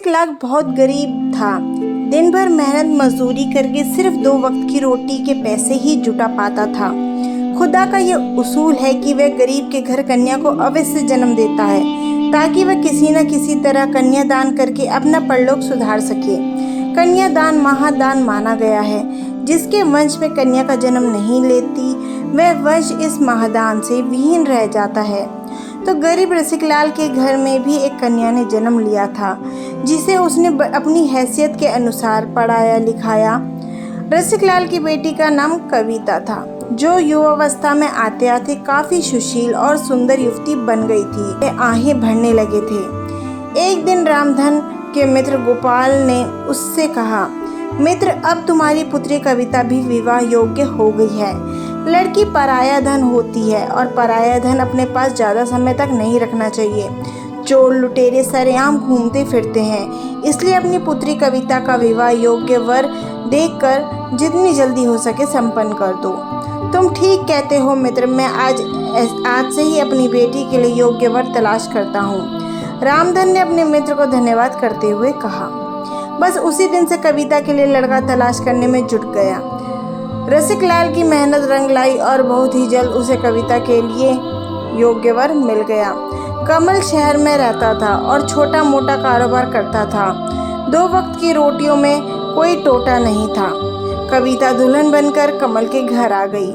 लाल बहुत गरीब था। दिन भर मेहनत मजदूरी करके सिर्फ 2 वक्त की रोटी के पैसे ही जुटा पाता था। खुदा का यह उसूल है कि वह गरीब के घर कन्या को अवश्य जन्म देता है ताकि वह किसी न किसी तरह कन्यादान करके अपना परलोक सुधार सके। कन्यादान महादान माना गया है। जिसके वंश में कन्या का जन्म नहीं लेती वह वंश इस महादान से विहीन रह जाता है। तो गरीब रसिकलाल के घर में भी एक कन्या ने जन्म लिया था जिसे उसने अपनी हैसियत के अनुसार पढ़ाया लिखाया। रसिकलाल की बेटी का नाम कविता था जो युवावस्था में आते आते काफी सुशील और सुंदर युवती बन गई थी। वे आहें भरने लगे थे। एक दिन रामधन के मित्र गोपाल ने उससे कहा, मित्र, अब तुम्हारी पुत्री कविता भी विवाह योग्य हो गई है। लड़की पराया धन होती है और पराया धन अपने पास ज़्यादा समय तक नहीं रखना चाहिए। चोर लुटेरे सरेआम घूमते फिरते हैं, इसलिए अपनी पुत्री कविता का विवाह योग्य वर देखकर जितनी जल्दी हो सके संपन्न कर दो। तुम ठीक कहते हो मित्र, मैं आज से ही अपनी बेटी के लिए योग्य वर तलाश करता हूँ। रामधन ने अपने मित्र को धन्यवाद करते हुए कहा। बस उसी दिन से कविता के लिए लड़का तलाश करने में जुट गया। रसिकलाल की मेहनत रंग लाई और बहुत ही जल्द उसे कविता के लिए योग्य वर मिल गया। कमल शहर में रहता था और छोटा मोटा कारोबार करता था। 2 वक्त की रोटियों में कोई टोटा नहीं था। कविता दुल्हन बनकर कमल के घर आ गई।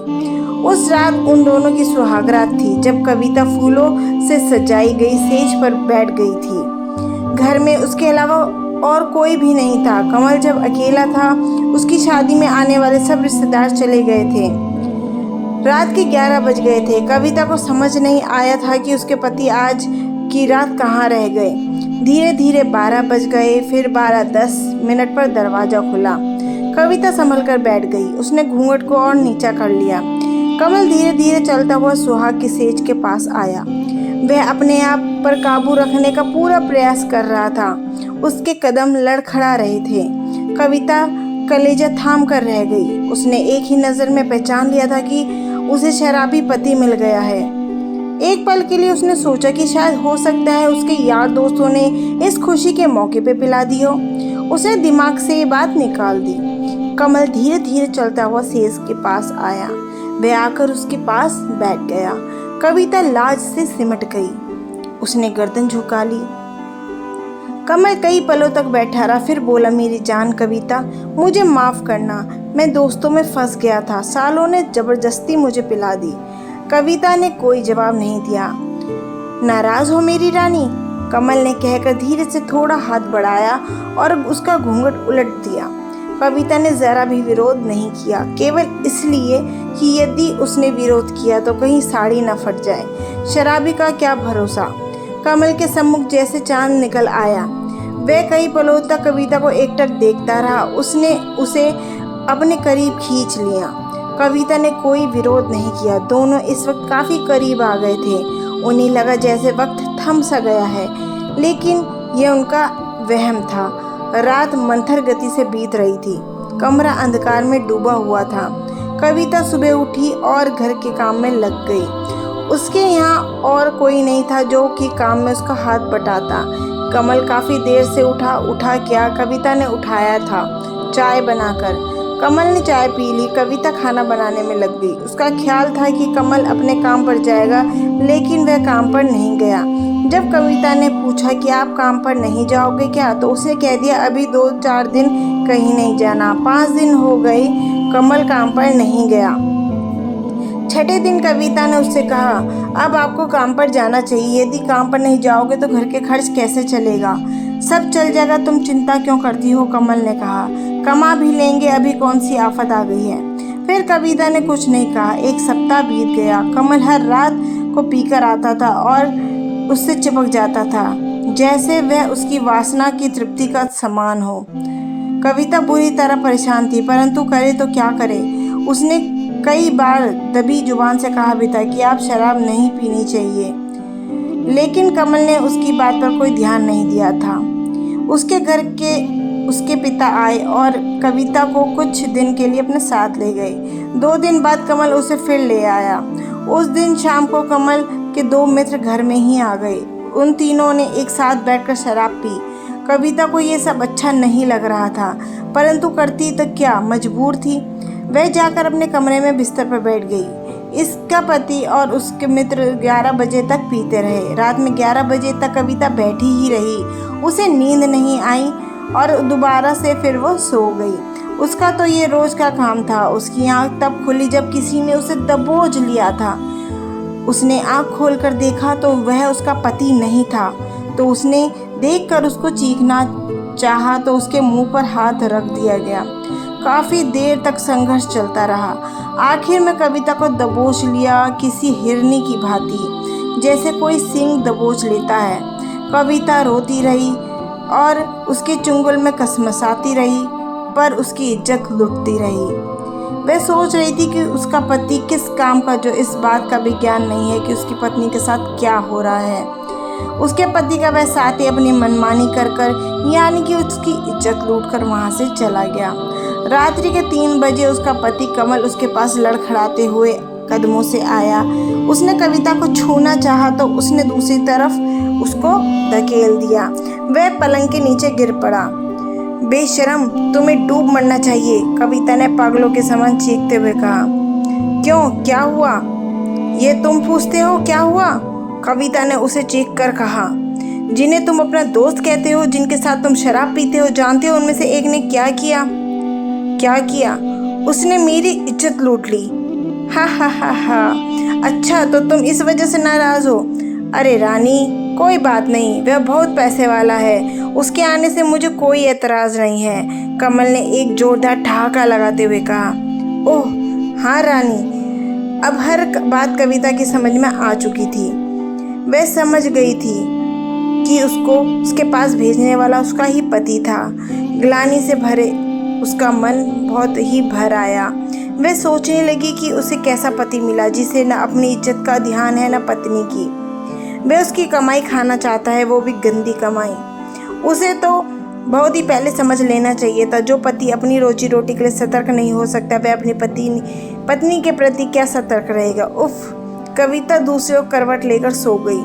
उस रात उन दोनों की सुहागरात थी। जब कविता फूलों से सजाई गई सेज पर बैठ गई थी। घर में उसके अलावा और कोई भी नहीं था। कमल जब अकेला था, उसकी शादी में आने वाले सब रिश्तेदार चले गए थे। रात के 11 बज गए थे। कविता को समझ नहीं आया था कि उसके पति आज की रात कहाँ रह गए। धीरे धीरे 12 बज गए, फिर 12:10 पर दरवाजा खुला। कविता संभल कर बैठ गई। उसने घूंघट को और नीचा कर लिया। कमल धीरे धीरे चलता हुआ सुहाग की सेज के पास आया। वह अपने आप पर काबू रखने का पूरा प्रयास कर रहा था। उसके कदम लड़खड़ा रहे थे। कविता कलेजा थाम कर रह गई। उसने एक ही नज़र में पहचान लिया था कि उसे शराबी पति मिल गया है। एक पल के लिए उसने सोचा कि शायद हो सकता है उसके यार दोस्तों ने इस खुशी के मौके पे पिला दी हो। उसने दिमाग से ये बात निकाल दी। कमल धीरे धीरे चलता हुआ सेज के पास आया। वह आकर उसके पास बैठ गया। कविता लाज से सिमट गई। उसने गर्दन झुका ली। कमल कई पलों तक बैठा रहा, फिर बोला, मेरी जान कविता, मुझे माफ़ करना, मैं दोस्तों में फंस गया था। सालों ने ज़बरदस्ती मुझे पिला दी। कविता ने कोई जवाब नहीं दिया। नाराज़ हो मेरी रानी? कमल ने कहकर धीरे से थोड़ा हाथ बढ़ाया और उसका घूंघट उलट दिया। कविता ने ज़रा भी विरोध नहीं किया, केवल इसलिए कि यदि उसने विरोध किया तो कहीं साड़ी न फट जाए। शराबी का क्या भरोसा। कमल के सम्मुख जैसे चांद निकल आया। वह कई पलों तक कविता को एकटक देखता रहा। उसने उसे अपने करीब खींच लिया। कविता ने कोई विरोध नहीं किया। दोनों इस वक्त काफ़ी करीब आ गए थे। उन्हें लगा जैसे वक्त थम सा गया है, लेकिन यह उनका वहम था। रात मंथर गति से बीत रही थी। कमरा अंधकार में डूबा हुआ था। कविता सुबह उठी और घर के काम में लग गई। उसके यहाँ और कोई नहीं था जो कि काम में उसका हाथ बटाता। कमल काफ़ी देर से उठा क्या, कविता ने उठाया था चाय बनाकर। कमल ने चाय पी ली। कविता खाना बनाने में लग गई। उसका ख्याल था कि कमल अपने काम पर जाएगा, लेकिन वह काम पर नहीं गया। जब कविता ने पूछा कि आप काम पर नहीं जाओगे क्या, तो उसने कह दिया, अभी 2-4 दिन कहीं नहीं जाना। 5 दिन हो गए कमल काम पर नहीं गया। 6ठे दिन कविता ने उससे कहा, अब आपको काम पर जाना चाहिए। यदि काम पर नहीं जाओगे तो घर के खर्च कैसे चलेगा? सब चल जाएगा, तुम चिंता क्यों करती हो? कमल ने कहा, कमा भी लेंगे, अभी कौन सी आफत आ गई है। फिर कविता ने कुछ नहीं कहा। 1 सप्ताह बीत गया। कमल हर रात को पीकर आता था और उससे चिपक जाता था, जैसे वह उसकी वासना की तृप्ति का समान हो। कविता बुरी तरह परेशान थी, परंतु करे तो क्या करे। उसने कई बार दबी जुबान से कहा भी था कि आप शराब नहीं पीनी चाहिए, लेकिन कमल ने उसकी बात पर कोई ध्यान नहीं दिया था। उसके घर के उसके पिता आए और कविता को कुछ दिन के लिए अपने साथ ले गए। 2 दिन बाद कमल उसे फिर ले आया। उस दिन शाम को कमल के 2 मित्र घर में ही आ गए। उन तीनों ने एक साथ बैठकर शराब पी। कविता को ये सब अच्छा नहीं लग रहा था, परंतु करती तो क्या, मजबूर थी। वह जाकर अपने कमरे में बिस्तर पर बैठ गई। इसका पति और उसके मित्र 11 बजे तक पीते रहे। रात में 11 बजे तक कविता बैठी ही रही। उसे नींद नहीं आई और दोबारा से फिर वो सो गई। उसका तो ये रोज का काम था। उसकी आंख तब खुली जब किसी ने उसे दबोच लिया था। उसने आंख खोलकर देखा तो वह उसका पति नहीं था। तो उसने देखकर उसको चीखना चाहा तो उसके मुंह पर हाथ रख दिया गया। काफ़ी देर तक संघर्ष चलता रहा। आखिर में कविता को दबोच लिया, किसी हिरनी की भांति, जैसे कोई सिंह दबोच लेता है। कविता रोती रही और उसके चुंगल में कसमसाती रही, पर उसकी इज्जत लुटती रही। वह सोच रही थी कि उसका पति किस काम का, जो इस बात का भी ज्ञान नहीं है कि उसकी पत्नी के साथ क्या हो रहा है। उसके पति का वह साथी अपनी मनमानी कर यानी कि उसकी इज्जत लूटकर वहां से चला गया। रात्रि के 3 बजे उसका पति कमल उसके पास लड़खड़ाते हुए कदमों से आया। उसने कविता को छूना चाहा तो उसने दूसरी तरफ उसको धकेल दिया। वह पलंग के नीचे गिर पड़ा। बेशरम, तुम्हें डूब मरना चाहिए, कविता ने पागलों के समान चीखते हुए कहा। क्यों, क्या हुआ? ये तुम पूछते हो क्या हुआ? कविता ने उसे चीख कर कहा। जिन्हें तुम अपना दोस्त कहते हो, जिनके साथ तुम शराब पीते हो, जानते हो उनमें से एक ने क्या किया? क्या किया? उसने मेरी इज्जत लूट ली। हा हा हा हा। अच्छा, तो तुम इस वजह से नाराज हो? अरे रानी, कोई बात नहीं, वह बहुत पैसे वाला है, उसके आने से मुझे कोई एतराज़ नहीं है, कमल ने एक जोरदार ठहाका लगाते हुए कहा। ओह हाँ रानी। अब हर बात कविता की समझ में आ चुकी थी। वह समझ गई थी कि उसको उसके पास भेजने वाला उसका ही पति था। ग्लानि से भरे उसका मन बहुत ही भर आया। वह सोचने लगी कि उसे कैसा पति मिला जिसे न अपनी इज्जत का ध्यान है न पत्नी की। वह उसकी कमाई खाना चाहता है, वो भी गंदी कमाई। उसे तो बहुत ही पहले समझ लेना चाहिए था। जो पति अपनी रोजी रोटी के लिए सतर्क नहीं हो सकता, वह अपनी पत्नी के प्रति क्या सतर्क रहेगा। उफ। कविता दूसरे को करवट लेकर सो गई।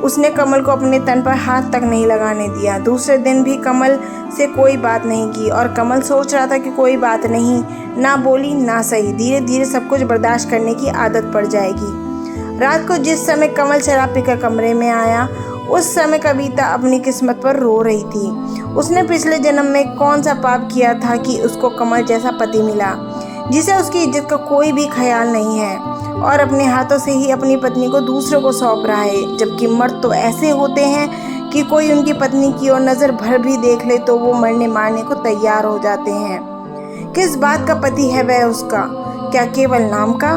उसने कमल को अपने तन पर हाथ तक नहीं लगाने दिया। दूसरे दिन भी कमल से कोई बात नहीं की और कमल सोच रहा था कि कोई बात नहीं, ना बोली ना सही, धीरे धीरे सब कुछ बर्दाश्त करने की आदत पड़ जाएगी। रात को जिस समय कमल शराब पीकर कमरे में आया, उस समय कविता अपनी किस्मत पर रो रही थी। उसने पिछले जन्म में कौन सा पाप किया था कि उसको कमल जैसा पति मिला, जिसे उसकी इज्जत का कोई भी ख्याल नहीं है और अपने हाथों से ही अपनी पत्नी को दूसरों को सौंप रहा है। जबकि मर्द तो ऐसे होते हैं कि कोई उनकी पत्नी की ओर नज़र भर भी देख ले तो वो मरने मारने को तैयार हो जाते हैं। किस बात का पति है वह उसका? क्या केवल नाम का,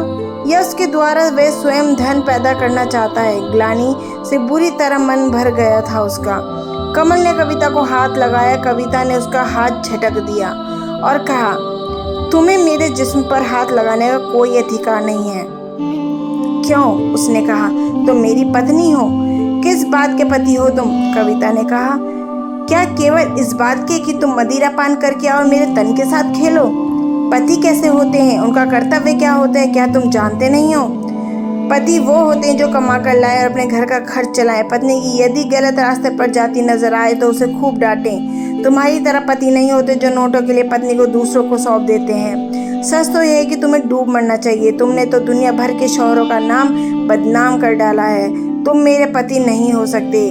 या उसके द्वारा वह स्वयं धन पैदा करना चाहता है? ग्लानि से बुरी तरह मन भर गया था उसका। कमल ने कविता को हाथ लगाया। कविता ने उसका हाथ झटक दिया और कहा, तुम्हें मेरे जिस्म पर हाथ लगाने का कोई अधिकार नहीं है। क्यों? उसने कहा, तुम मेरी पत्नी हो। किस बात के पति हो तुम? कविता ने कहा। क्या केवल इस बात के कि तुम मदिरा पान करके आओ और मेरे तन के साथ खेलो? पति कैसे होते हैं, उनका कर्तव्य क्या होता है, क्या तुम जानते नहीं हो? पति वो होते हैं जो कमा कर लाए और अपने घर का खर्च चलाएं। पत्नी की यदि गलत रास्ते पर जाती नजर आए तो उसे खूब डांटें। तुम्हारी तरह पति नहीं होते जो नोटों के लिए पत्नी को दूसरों को सौंप देते हैं। सच तो यह है कि तुम्हें डूब मरना चाहिए। तुमने तो दुनिया भर के शौहरों का नाम बदनाम कर डाला है। तुम मेरे पति नहीं हो सकते।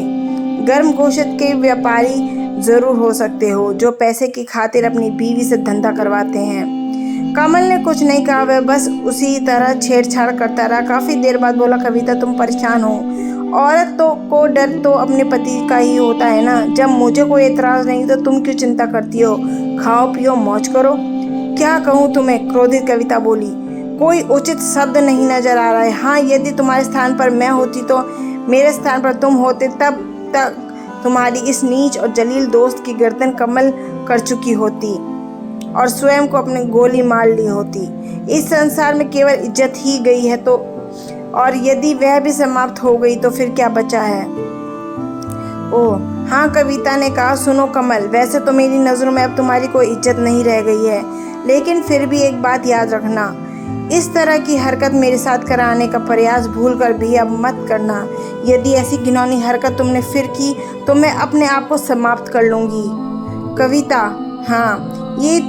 गर्म गोश्त के व्यापारी जरूर हो सकते हो जो पैसे की खातिर अपनी बीवी से धंधा करवाते हैं। कमल ने कुछ नहीं कहा, वह बस उसी तरह छेड़छाड़ करता रहा। काफी देर बाद बोला, कविता तुम परेशान हो। औरत तो को डर तो अपने पति का ही होता है ना। जब मुझे कोई एतराज नहीं तो तुम क्यों चिंता करती हो? खाओ पियो मौज करो। क्या कहूँ तुम्हें? क्रोधित कविता बोली। कोई उचित शब्द नहीं नजर आ रहा है। हाँ, यदि तुम्हारे स्थान पर मैं होती तो मेरे स्थान पर तुम होते, तब तक तुम्हारी इस नीच और जलील दोस्त की गर्दन कमल कर चुकी होती और स्वयं को अपनी गोली मार ली होती। इस संसार में केवल इज्जत ही गई है तो, और यदि वह भी समाप्त हो गई तो फिर क्या बचा है? ओह हाँ, कविता ने कहा। सुनो कमल, वैसे तो मेरी नज़रों में अब तुम्हारी कोई इज्जत नहीं रह गई है, लेकिन फिर भी एक बात याद रखना, इस तरह की हरकत मेरे साथ कराने का प्रयास भूलकर भी अब मत करना। यदि ऐसी घिनौनी हरकत तुमने फिर की तो मैं अपने आप को समाप्त कर लूँगी। कविता, हाँ, ये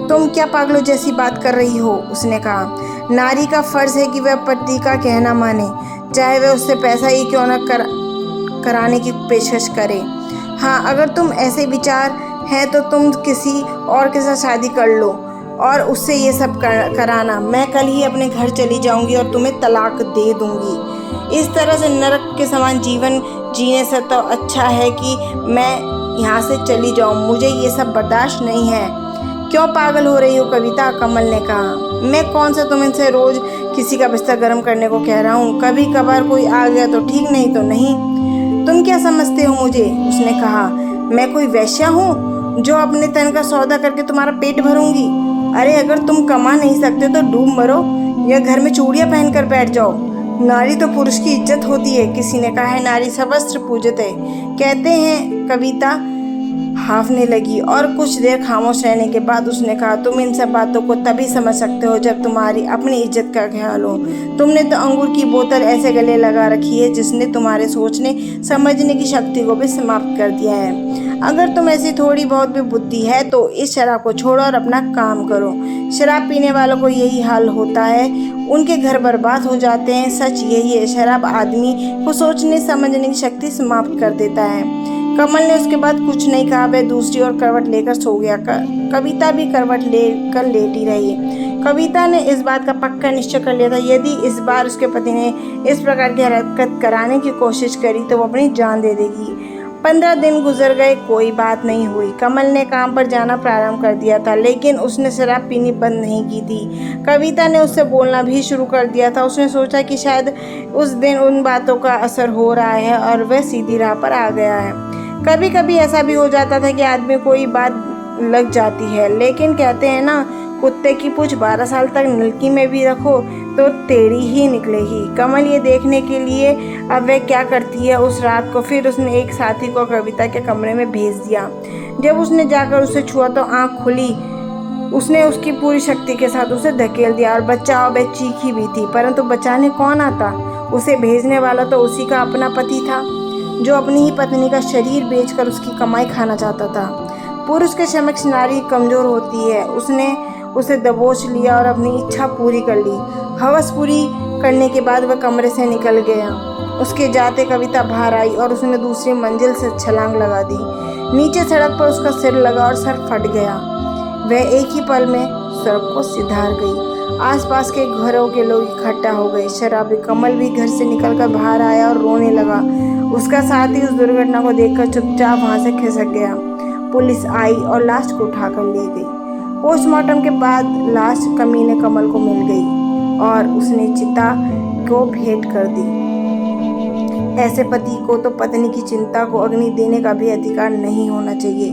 तुम क्या पागलों जैसी बात कर रही हो, उसने कहा। नारी का फर्ज है कि वह पति का कहना माने, चाहे वह उससे पैसा ही क्यों न कराने की पेशकश करे। हाँ, अगर तुम ऐसे विचार हैं तो तुम किसी और के साथ शादी कर लो और उससे ये सब कराना। मैं कल ही अपने घर चली जाऊंगी और तुम्हें तलाक दे दूंगी। इस तरह से नरक के समान जीवन जीने से तो अच्छा है कि मैं यहाँ से चली जाऊँ। मुझे ये सब बर्दाश्त नहीं है। क्यों पागल हो रही हो कविता, कमल ने कहा। मैं कौन सा तुमसे रोज किसी का बिस्तर गर्म करने को कह रहा हूँ। कभी कभार कोई आ गया तो ठीक, नहीं तो नहीं। तुम क्या समझते हो मुझे, उसने कहा। मैं कोई वेश्या हूँ जो अपने तन का सौदा करके तुम्हारा पेट भरूंगी? अरे अगर तुम कमा नहीं सकते तो डूब मरो या घर में चूड़ियाँ पहन कर बैठ जाओ। नारी तो पुरुष की इज्जत होती है। किसी ने कहा है नारी सवस्त्र पूजते कहते हैं। कविता हाफने लगी और कुछ देर खामोश रहने के बाद उसने कहा, तुम इन सब बातों को तभी समझ सकते हो जब तुम्हारी अपनी इज्जत का ख्याल हो। तुमने तो अंगूर की बोतल ऐसे गले लगा रखी है जिसने तुम्हारे सोचने समझने की शक्ति को भी समाप्त कर दिया है। अगर तुम ऐसी थोड़ी बहुत भी बुद्धि है तो इस शराब को छोड़ो और अपना काम करो। शराब पीने वालों को यही हाल होता है, उनके घर बर्बाद हो जाते हैं। सच यही है, शराब आदमी को सोचने समझने की शक्ति समाप्त कर देता है। कमल ने उसके बाद कुछ नहीं कहा। वह दूसरी ओर करवट लेकर सो गया। कविता भी करवट लेकर लेटी रही। कविता ने इस बात का पक्का निश्चय कर लिया था, यदि इस बार उसके पति ने इस प्रकार की हरकत कराने की कोशिश करी तो वो अपनी जान दे देगी। 15 दिन गुजर गए, कोई बात नहीं हुई। कमल ने काम पर जाना प्रारंभ कर दिया था, लेकिन उसने शराब पीनी बंद नहीं की थी। कविता ने उससे बोलना भी शुरू कर दिया था। उसने सोचा कि शायद उस दिन उन बातों का असर हो रहा है और वह सीधी राह पर आ गया है। कभी कभी ऐसा भी हो जाता था कि आदमी कोई बात लग जाती है, लेकिन कहते हैं ना, कुत्ते की पूंछ 12 साल तक नलकी में भी रखो तो टेढ़ी ही निकलेगी। कमल ये देखने के लिए अब वह क्या करती है। उस रात को फिर उसने एक साथी को कविता के कमरे में भेज दिया। जब उसने जाकर उसे छुआ तो आंख खुली। उसने उसकी पूरी शक्ति के साथ उसे धकेल दिया और बचाओ वह चीखी भी थी, परंतु बचाने कौन आता। उसे भेजने वाला तो उसी का अपना पति था, जो अपनी ही पत्नी का शरीर बेचकर उसकी कमाई खाना चाहता था। पुरुष के समक्ष नारी कमजोर होती है। उसने उसे दबोच लिया और अपनी इच्छा पूरी कर ली। हवस पूरी करने के बाद वह कमरे से निकल गया। उसके जाते कविता बाहर आई और उसने दूसरी मंजिल से छलांग लगा दी। नीचे सड़क पर उसका सिर लगा और सर फट गया। वह एक ही पल में सड़क को सिधार गई। आसपास के घरों के लोग इकट्ठा हो गए। शराबी कमल भी घर से निकलकर बाहर आया और रोने लगा। उसका साथी उस दुर्घटना को देखकर चुपचाप वहां से खिसक गया। पुलिस आई और लाश को उठाकर ले गई। पोस्टमार्टम के बाद लाश कमीने कमल को मिल गई और उसने चिता को भेंट कर दी। ऐसे पति को तो पत्नी की चिंता को अग्नि देने का भी अधिकार नहीं होना चाहिए।